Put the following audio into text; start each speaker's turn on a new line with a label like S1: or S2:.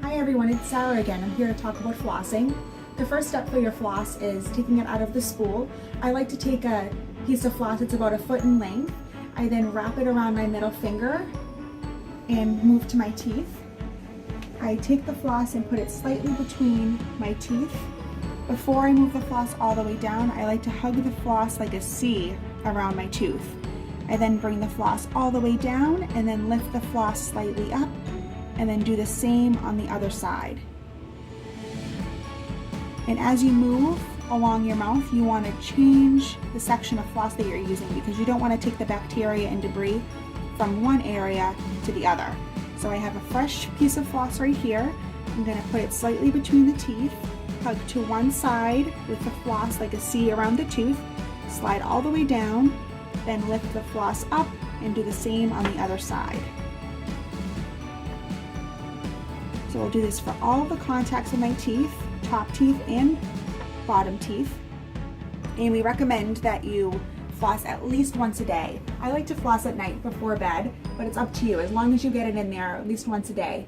S1: Hi everyone, it's Sara again. I'm here to talk about flossing. The first step for your floss is taking it out of the spool. I like to take a piece of floss that's about 1 foot in length. I then wrap it around my middle finger and move to my teeth. I take the floss and put it slightly between my teeth. Before I move the floss all the way down, I like to hug the floss like a C around my tooth. I then bring the floss all the way down and then lift the floss slightly up and then do the same on the other side. And as you move along your mouth, you want to change the section of floss that you're using because you don't want to take the bacteria and debris from one area to the other. So I have a fresh piece of floss right here. I'm going to put it slightly between the teeth, hug to one side with the floss like a C around the tooth, slide all the way down, then lift the floss up and do the same on the other side. So we'll do this for all of the contacts of my teeth, top teeth and bottom teeth. And we recommend that you floss at least once a day. I like to floss at night before bed, but it's up to you as long as you get it in there at least once a day.